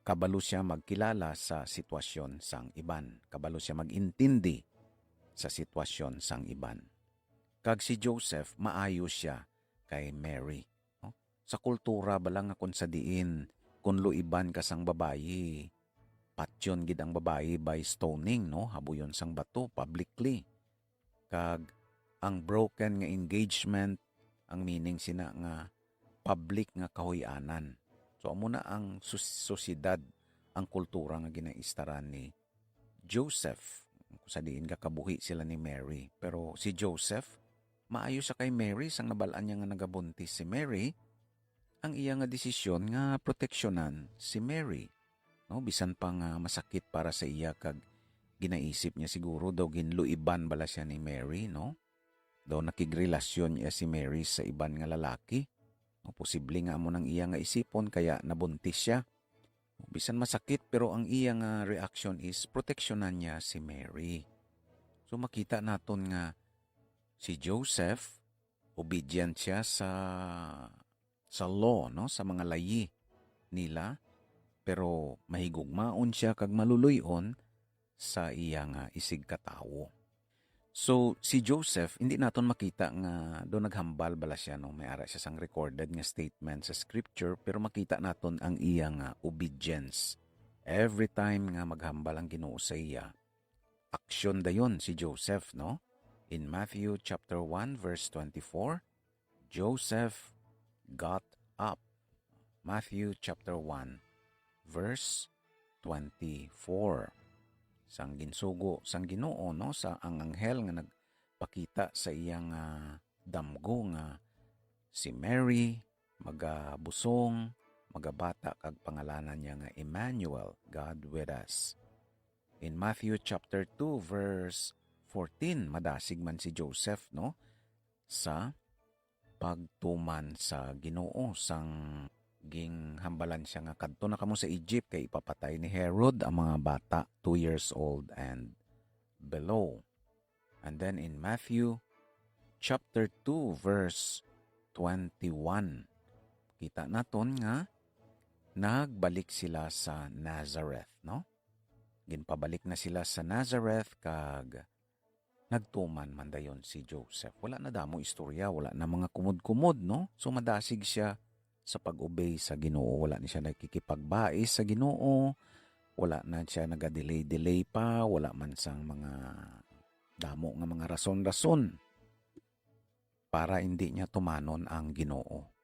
Kabalo siya magkilala sa sitwasyon sang iban. Kabalo siya magintindi sa sitwasyon sang iban. Kag si Joseph, maayo siya kay Mary. No? Sa kultura balang nga kung sa diin, kung luiban ka sang babayi, patyon gid ang babayi by stoning, no? Habuyon sang bato publicly. Kag ang broken nga engagement, ang meaning sina nga public nga kahuy-anan. So amo na ang sosyedad, ang kultura nga ginaistaran ni Joseph. Kung sa diin ka kabuhi sila ni Mary. Pero si Joseph, maayo siya kay Mary sang nabalaan niya nga nagabuntis si Mary, ang iya nga desisyon nga proteksyonan si Mary. No, bisan pa nga masakit para sa iya kag ginaisip niya siguro daw ginluiban bala siya ni Mary, no? Daw nakigrelasyon niya si Mary sa iban nga lalaki. No, posible nga mo nang iya nga isipon kaya nabuntis siya. Bisan masakit pero ang iya nga reaction is proteksyonan niya si Mary. So makita naton nga si Joseph obedient siya sa law, no, sa mga layi nila, pero mahigugmaon siya kag maluluyon sa iya nga isig katawo. So, si Joseph, hindi naton makita nga do naghambal bala siya, no? May ara siya sang recorded nga statement sa scripture, pero makita naton ang iya nga obedience. Every time nga maghambal ang Ginoo sa iya, aksyon dayon si Joseph, no? In Matthew chapter 1 verse 24, Joseph got up. Matthew chapter 1 verse 24. Sang ginsugo sang Ginoo, no, sa ang anghel nga nagpakita sa iyang damgo nga si Mary magabusong, magabata kag pangalanan niya nga Emmanuel, God with us. In Matthew chapter 2 verse 14, madasig man si Joseph, no, sa pagtuman sa Ginoo sang ging hambalan siya nga kadto na kamo sa Egypt kay ipapatay ni Herod ang mga bata 2 years old and below. And then in Matthew chapter 2 verse 21, kita naton nga nagbalik sila sa Nazareth, no? Ginpabalik na sila sa Nazareth kag nagtuman man dayon si Joseph. Wala na damo istorya, wala na mga kumod-kumod, no? So madasig siya sa pag-obey sa Ginoo. Wala na siya nakikipagbais sa Ginoo. Wala na siya nagadelay-delay pa. Wala man sang mga damo nga mga rason-rason para hindi niya tumanon ang Ginoo.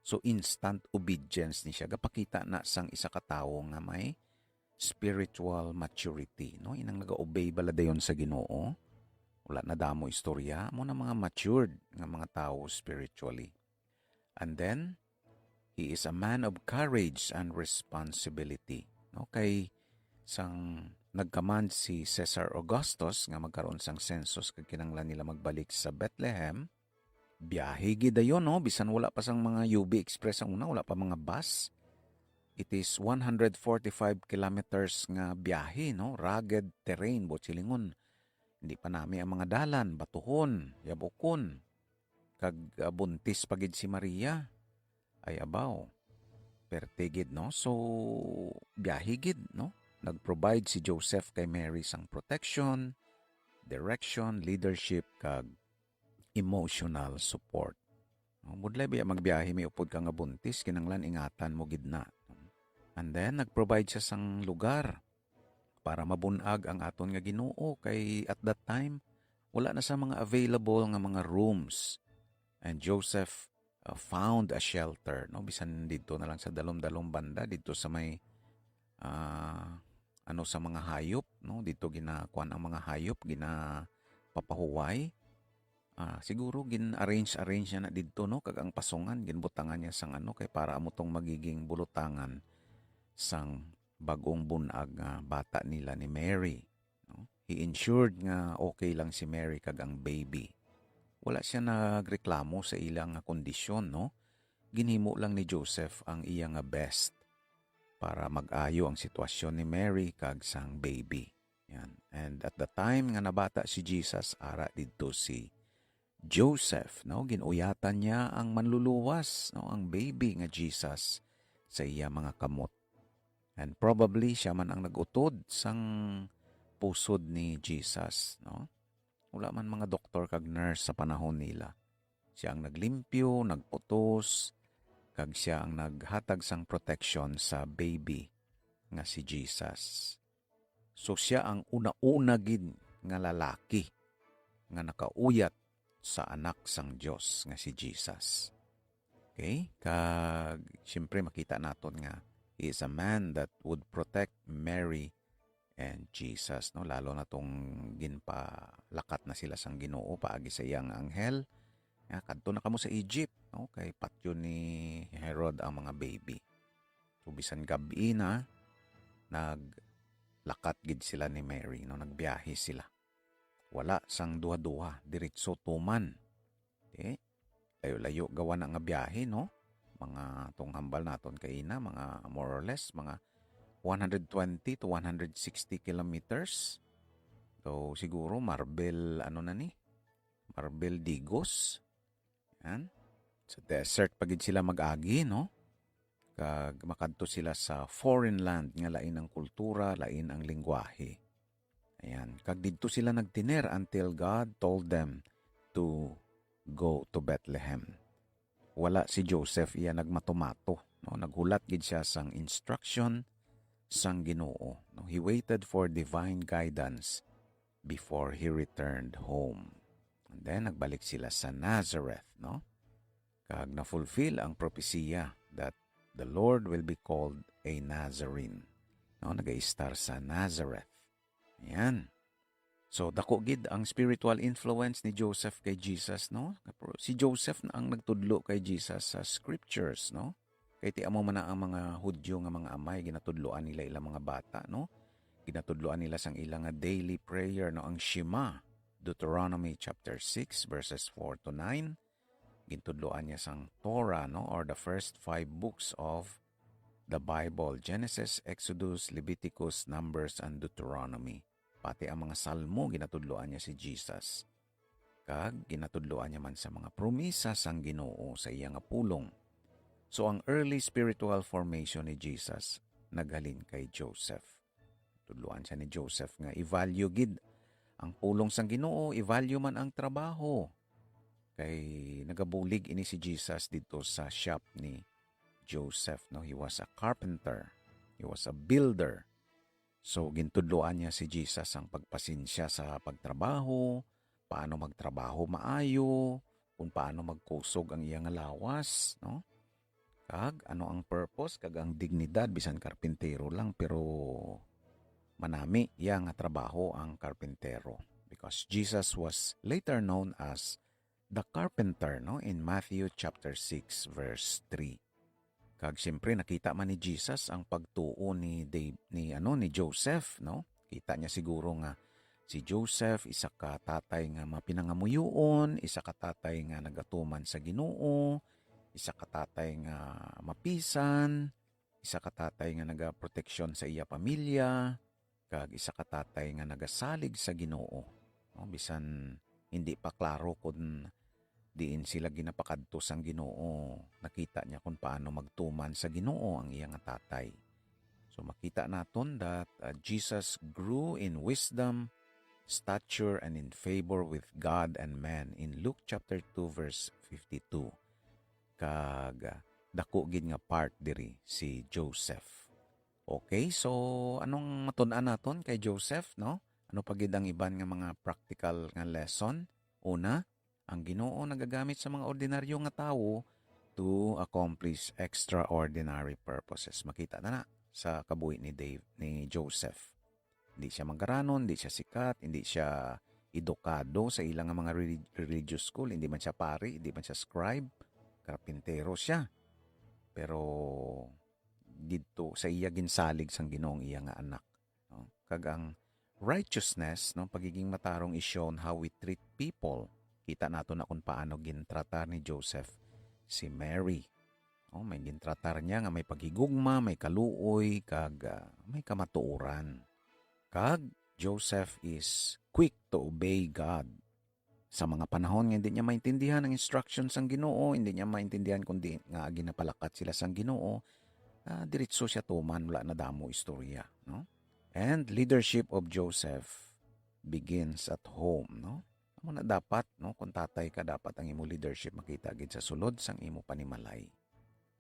So instant obedience ni siya. Gapakita na sang isa ka tawo nga may spiritual maturity. No? Inang nag-obey bala dayon sa Ginoo. Wala na damo istorya. Mo na mga matured nga mga tao spiritually. And then, he is a man of courage and responsibility. No, kay sang nagkamand si Caesar Augustus nga magkaroon sang census kag kinanglan nila magbalik sa Bethlehem, biyahe gid dayon, no, bisan wala pa sang mga UB Express ang una, wala pa mga bus. It is 145 kilometers nga biyahe, no, rugged terrain, botsilingon. Hindi pa nami ang mga dalan, batuhon, yabukon. Kag buntis pagid si Maria. Ay abaw, pertigid, no? So, biyahigid, no? nag-provide si Joseph kay Mary sang protection, direction, leadership, kag emotional support. Mudlay ba magbiyahe may upod ka nga buntis, kinanglan ingatan mo gidna. And then, nag-provide siya sang lugar para mabunag ang aton nga Ginoo kay at that time, wala na sa mga available nga mga rooms. And Joseph found a shelter, no? Bisan dito na lang sa dalom-dalom banda, dito sa may sa mga hayop, no? Dito ginakuan ang mga hayop, ginapapahuway. Siguro gin-arrange niya na dito, no? Kag ang pasungan ginbutangan niya sang kay para amo tong magiging bulutangan sang bagong bunag nga bata nila ni Mary, no? He ensured nga okay lang si Mary kag ang baby. Wala siya nagreklamo sa ilang kondisyon, no? Ginhimo lang ni Joseph ang iya nga best para mag-ayo ang sitwasyon ni Mary kag sang baby. Yan. And at the time nga nabata si Jesus, ara dito si Joseph, no? Ginuyatan niya ang manluluwas, no? Ang baby nga Jesus sa iya mga kamot. And probably siya man ang nagutod sang pusod ni Jesus, no? Wala man mga doktor kag nurse sa panahon nila. Siya ang naglimpyo, nagputos, kag siya ang naghatag sang protection sa baby nga si Jesus. So siya ang una-una gid nga lalaki nga nakauyat sa anak sang Dios nga si Jesus. Okay? Kag siyempre makita naton nga he is a man that would protect Mary and Jesus, no? Lalo na tong ginpalakat na sila sang Ginoo paagi sa iyang anghel. Kadto na kamo sa Egypt, no? Kay patyo ni Herod ang mga baby. So bisan gabi na naglakat gid sila ni Mary, no? Nagbiyahe sila. Wala sang duha-duha, diretso tuman. Okay? Layo-layo gawa na nga biyahe, no? Mga tong hambal naton kay ina, mga more or less mga 120 to 160 kilometers. So siguro Marbel Marbel Digos. Yan. Sa desert pagid sila mag-agi, no? Kag makadto sila sa foreign land nga lain ang kultura, lain ang lengguwahe. Ayan, kag didto sila nagtiner until God told them to go to Bethlehem. Wala si Joseph iya nagmatomato, no? Naghulat gid siya sang instruction sang Ginoo, no? He waited for divine guidance before he returned home. And then nagbalik sila sa Nazareth, no? Kag na-fulfill ang propesiya that the Lord will be called a Nazarene. No, nag-i-star sa Nazareth. Ayan. So dako gid ang spiritual influence ni Joseph kay Jesus, no? Si Joseph na ang nagtudlo kay Jesus sa scriptures, no? Kay ti amo man ang mga Hudyo nga mga amay ginatudloan nila ilang mga bata, no? Ginatudloan nila sang ilang nga daily prayer, no? Ang Shema, Deuteronomy chapter 6 verses 4 to 9. Gintudloan niya sang Torah, no? Or the first 5 books of the Bible, Genesis, Exodus, Leviticus, Numbers, and Deuteronomy. Pati ang mga salmo ginatudloan niya si Jesus. Kag ginatudloan niya man sa mga promisa sang Ginoo sa iya nga pulong. So ang early spiritual formation ni Jesus naghalin kay Joseph. Tudloan siya ni Joseph nga i-value gid ang pulong sang Ginoo, i-value man ang trabaho. Kay nagabulig ini si Jesus dito sa shop ni Joseph, no? He was a carpenter. He was a builder. So gintudloan niya si Jesus ang pagpasinsya sa pagtrabaho, paano magtrabaho maayo, kung paano magkusog ang iyang lawas, no? Kag ano ang purpose, kag ang dignidad, bisan karpintero lang, pero manami yang trabaho ang karpintero. Because Jesus was later known as the carpenter, no? In Matthew chapter 6 verse 3. Kag siyempre nakita man ni Jesus ang pagtuo ni Joseph, no? Kita niya siguro nga si Joseph isa ka tatay nga mapinangamuyoon, isa ka tatay nga nagatuman sa Ginoo, isa ka tatay nga mapisan, isa ka tatay nga nagaproteksyon sa iya pamilya, kag isa ka tatay nga nagasalig sa Ginoo. No? Bisan hindi pa klaro kung diin sila ginapakadto sang Ginoo, nakita niya kung paano magtuman sa Ginoo ang iya nga tatay. So makita naton that Jesus grew in wisdom, stature, and in favor with God and man in Luke chapter 2 verse 52. Kag dako gid nga part diri si Joseph. Okay, so anong matun-an naton kay Joseph, no? Ano pa gid ang iban nga mga practical nga lesson? Una, ang Ginoo nagagamit sa mga ordinaryo nga tawo to accomplish extraordinary purposes. Makita na sa kabuhi ni Joseph. Hindi siya manggaranon, hindi siya sikat, hindi siya edukado sa ilang mga religious school, hindi man siya pari, hindi man siya scribe, karpintero siya. Pero dito sa iya ginsalig sang Ginoong iya nga anak. No? Kag ang righteousness, no, pagiging matarong is shown how we treat people. Kita nato na kung paano gintratar ni Joseph si Mary. No, may gintratar niya nga may paghigugma, may kaluoy, kag may kamatuoran. Kag Joseph is quick to obey God. Sa mga panahon nga hindi niya maintindihan ang instructions sang Ginoo, hindi niya maintindihan kundi nga ginapalakat sila sang Ginoo, diretso siya tuman, wala na damo istorya, no? And leadership of Joseph begins at home, no? Amo na dapat, no, kung tatay ka, dapat ang imo leadership makita gid sa sulod sang imo panimalay.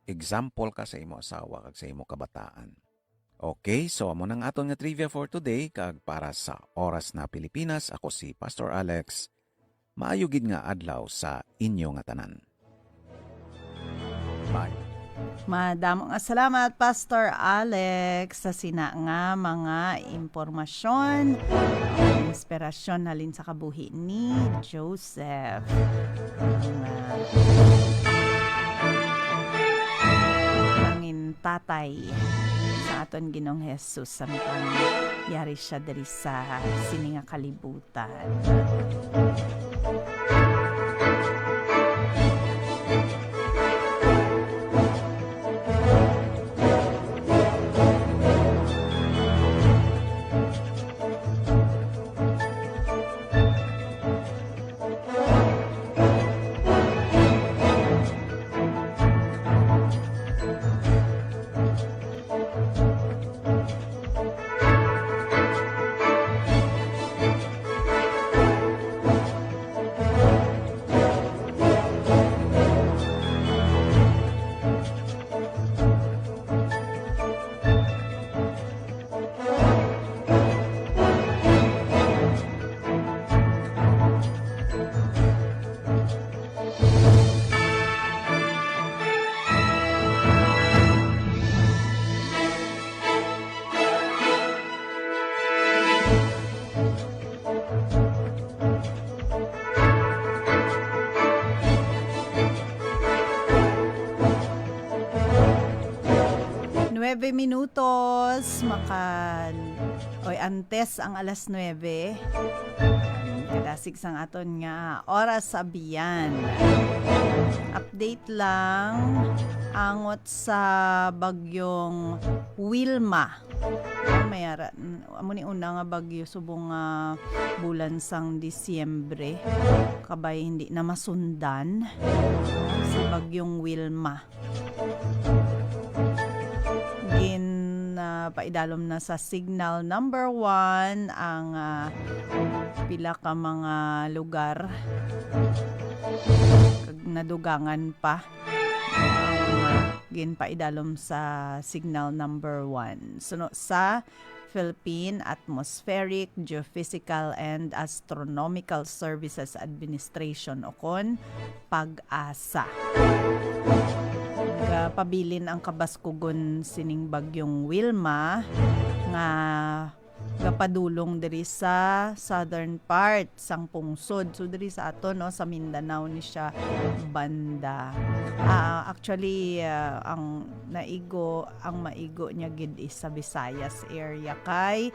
Example ka sa imo asawa kag sa imo kabataan. Okay, so amo nang aton nga trivia for today, kag para sa Oras na Pilipinas, ako si Pastor Alex. Maayo gid nga adlaw sa inyo nga tanan. Bye. Madamo nga salamat, Pastor Alex, sa sina nga mga impormasyon, inspirasyon halin sa kabuhi ni Joseph. Ang tatay sa aton Ginoong Jesus samtang yari siya diri sa sininga kalibutan. Minutos antes ang alas 9. Kadasig sang aton nga oras sa biyan. Update lang angot sa bagyong Wilma. Mayara amo ni una nga bagyo subong bulan sang Disyembre. Kabay hindi na masundan si bagyong Wilma. Paidalom na sa signal number 1 ang pila ka mga lugar. Nadugangan pa. Paidalom sa signal number 1. Suno sa Philippine Atmospheric, Geophysical and Astronomical Services Administration o kon PAG-ASA. Pabilin ang kabaskugon sining bagyong Wilma nga gapadulong diri sa southern part sang pungsod, so diri sa ato no sa Mindanao ni siya banda. Actually ang maigo niya gid is sa Visayas area, kay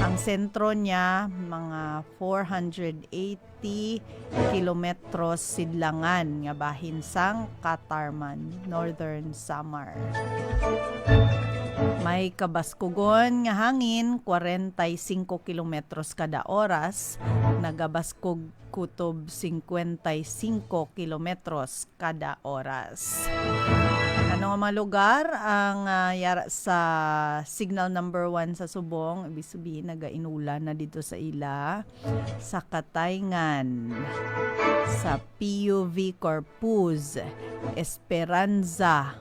ang sentro niya mga 480 kilometros sidlangan nga bahin sang Katarman, Northern Samar. May kabaskugon nga hangin 45 kilometros kada oras, nagabaskog kutob 55 kilometros kada oras. Ano nga mga lugar ang yara sa signal number 1 sa Subong? Ibig sabihin, nagainulan na dito sa ila. Sa Katayngan, sa PUV Corpus, Esperanza,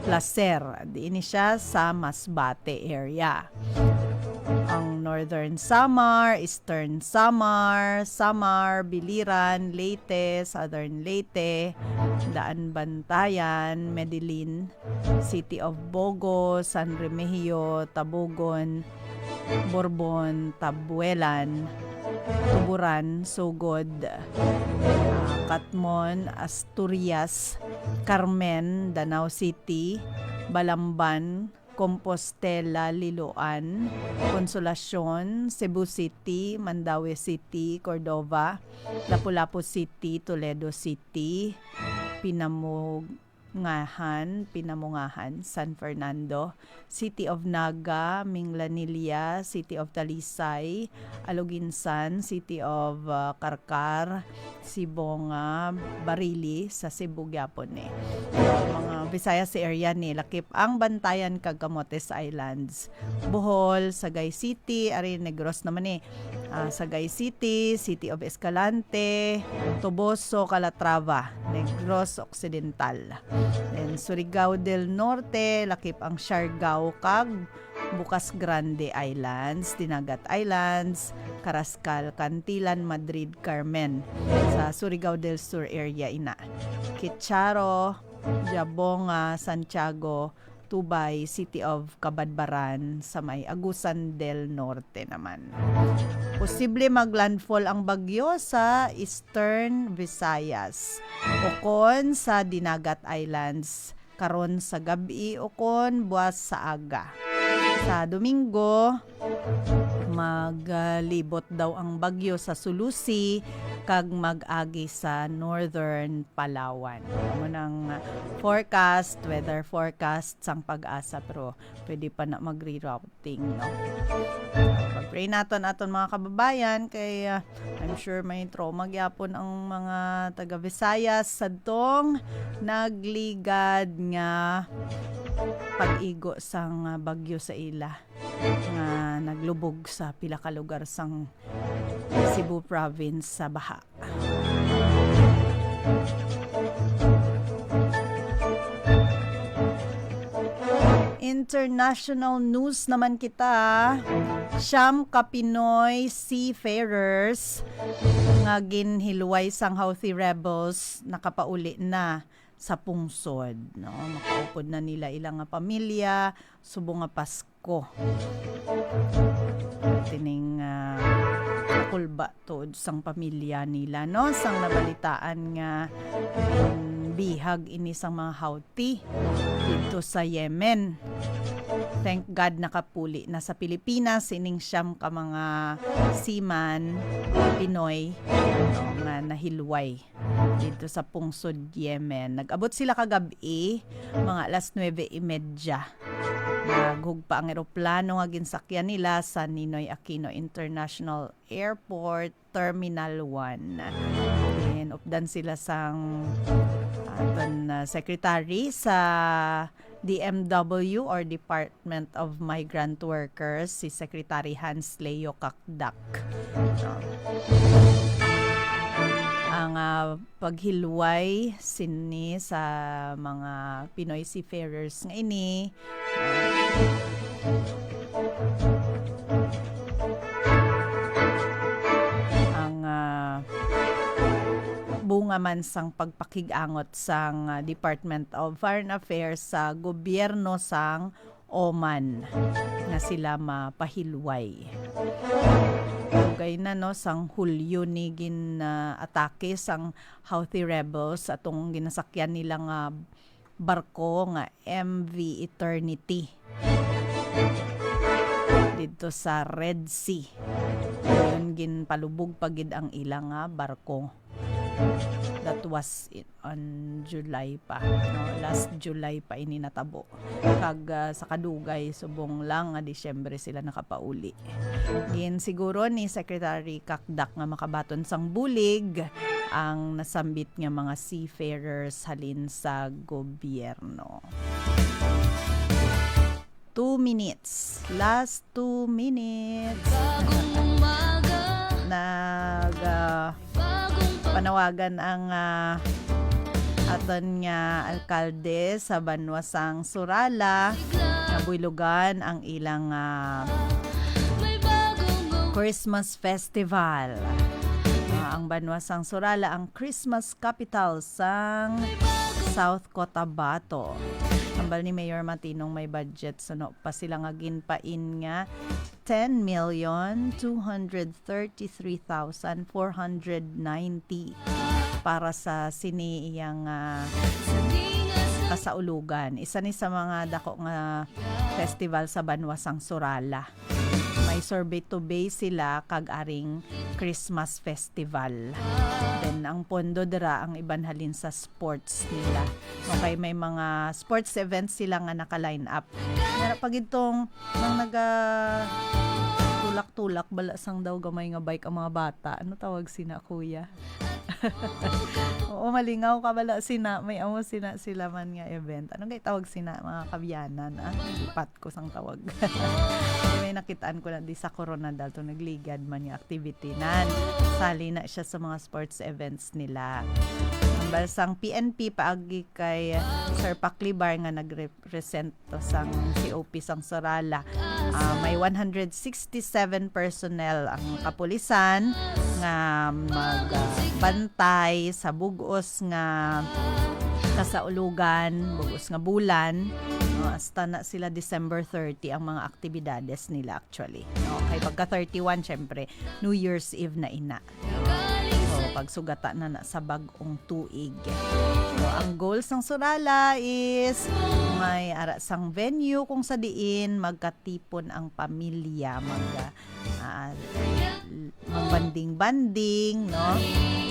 Placer. Diini siya sa Masbate area. Ang Northern Samar, Eastern Samar, Biliran, Leyte, Southern Leyte, Daan Bantayan, Medellin, City of Bogo, San Remigio, Tabugon, Borbon, Tabuelan, Tuburan, Sugod, Katmon, Asturias, Carmen, Danau City, Balamban, Compostela, Liloan, Consolacion, Cebu City, Mandaue City, Cordova, Lapu-Lapu City, Toledo City, Pinamungahan, San Fernando, City of Naga, Minglanilla, City of Talisay, Aluginsan, City of Karkar, Sibonga, Barili sa Cebu gyapon eh. Mga Visayas area ni lakip ang Bantayan kag Camotes Islands. Bohol, Sagay City, ari Negros naman eh. Sagay City, City of Escalante, Toboso, Calatrava, Negros Occidental. Then Surigao del Norte, lakip ang Siargao kag Bukas Grande Islands, Dinagat Islands, Carrascal, Cantilan, Madrid, Carmen. Sa Surigao del Sur area ina. Quecharo, Jabonga, Santiago, Tubay, City of Cabadbaran, sa may Agusan del Norte naman. Posible maglandfall ang bagyo sa Eastern Visayas. Ukon sa Dinagat Islands, karon sa gabi ukon buwas sa aga. Sa Domingo, maglibot daw ang bagyo sa Sulusi kag mag-agi sa Northern Palawan. Amo nang forecast, weather forecast sang Pag-asa, pero pwede pa na mag-rerouting, no? Pag-pray naton mga kababayan kay I'm sure may trauma gyapon ang mga taga Visayas sadtong nagligad nga pag-igo sang bagyo sa ila nga naglubog sa pila ka lugar sang Cebu province sa baha. International news naman kita. Siyam ka Pinoy seafarers nga ginhilway sang Houthi rebels nakapauli na sa pungsod, no? Makaupod na nila ilang nga pamilya subong nga Pasko. Tining kulba tod sang pamilya nila, no? Sang nabalitaan nga bihag ini sang mga Houthi dito sa Yemen. Thank God nakapuli na sa Pilipinas ining siyam ka mga seaman Pinoy, no, nga nahilway dito sa pungsod Yemen. Nag-abot sila kagabi mga alas 9:30. Naghugpa ang eroplano nga ginsakyan nila sa Ninoy Aquino International Airport Terminal 1. And updan sila sang secretary sa DMW or Department of Migrant Workers, si Secretary Hans Leo Kakdak. Ang paghilway sini sa mga Pinoy seafarers nga ini bunga man sang pagpakigangot sang Department of Foreign Affairs sa gobyerno sang Oman nga sila mapahilway. Tugay na, no, sang Hulyo ni atake sang Houthi rebels atong ginasakyan nila nga barko nga MV Eternity dito sa Red Sea. Yun ginpalubog pagid ang ilang barko. That was on July pa, no? Last July pa ini natabo. Kag sa kadugay subong lang nga Disyembre sila nakapauli. Gin siguro ni Secretary Kakdak nga makabaton sang bulig ang nasambit nga mga seafarers halin sa gobyerno. 2 minutes. Last 2 minutes. Panawagan ang aton nga alkalde sa Banwasang Surala na buylugan ang ilang Christmas Festival. Ang Banwasang Surala ang Christmas capital sang South Cotabato. Ambal ni Mayor Matinong may budget so no pa sila nga ginpain nga 10,233,490 para sa siniiyang kasaulugan. Isa ni sa mga dako nga festival sa Banwasang Surala. May survey to base sila kag-aring Christmas Festival. Then ang pondo dira ang iban halin sa sports nila. Okay, may mga sports events sila nga naka-line up. Pero pag itong nang tulak-tulak balasang daw gamay nga bike ang mga bata. Ano tawag sina kuya? Oo, malingaw ka bala sina. May amo sina sila man nga event. Anong kay tawag sina mga kabyanan? Ipat ko sang tawag. May nakitaan ko na di sa Coronadal to nagligad man yung activity nan. Sali na siya sa mga sports events nila. Ang balsang PNP paagi kay Sir Paklibar nga nag-represent to sang COP sang Sorala. May 167 personnel ang kapulisan nga magbantay sa bugos nga kasaulugan, bugos nga bulan. Hasta na sila December 30 ang mga aktibidades nila actually. Okay, pagka 31 syempre New Year's Eve na ina. So pagsugata na sa bagong tuig. So ang goals ng Surala is may ara sang venue kung sa diin magkatipon ang pamilya, magbanding-banding, no?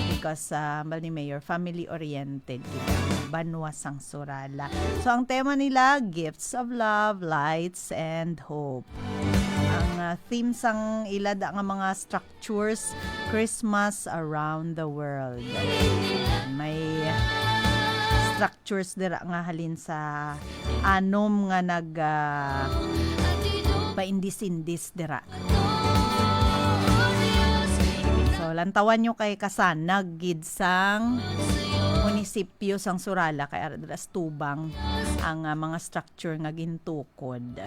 Because ni Mayor, family-oriented Banwasang Surala. So, ang tema nila, Gifts of Love, Lights, and Hope. Ang theme sang ilada nga mga structures, Christmas around the world. May structures dira nga halin sa anom nga paindis-indis dira. So, lantawan nyo kay kasanag gid sang munisipyo sang Surala kay adras tubang ang mga structure nga gintukod.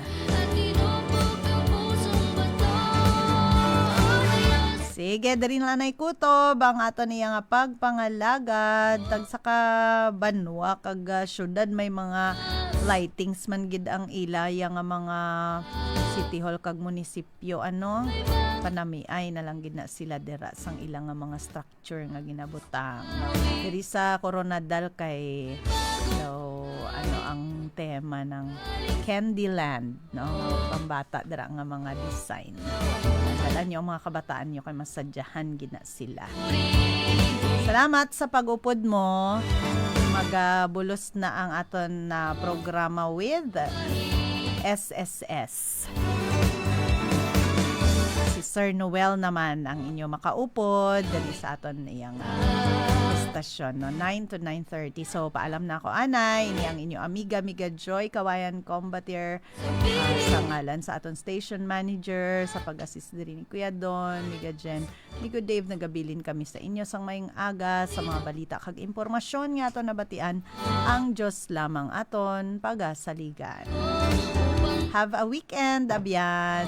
Sige, dari na nay kutob ang ato niya nga pagpangalagad tag saka banwa kag syudad may mga lightings man gid ang ilaya nga mga city hall kag munisipyo panamiay na lang gid na sila dira sang ilang nga mga structure nga ginabutang. Diri sa Coronadal kay ang tema ng Candyland, no? Pambata dira nga mga design. Alam nyo, mga kabataan nyo kay masadyahan gina sila. Salamat sa pag-upod mo. Magabulos na ang aton na programa with SSS. Si Sir Noel naman ang inyo makaupod dali sa aton iyang stasyon, no? 9 to 9:30. So, paalam na ako, Anay. Ini ang inyo amiga Joy Kawayan Combatier sa ngalan sa aton station manager, sa pag-assist diri ni Kuya Don, Miga Jen, Migo Dave, nagabilin kami sa inyo sang mayong aga sa mga balita kag impormasyon nga aton nabatian. Ang Diyos lamang aton pagasaligan. Have a weekend, abyan!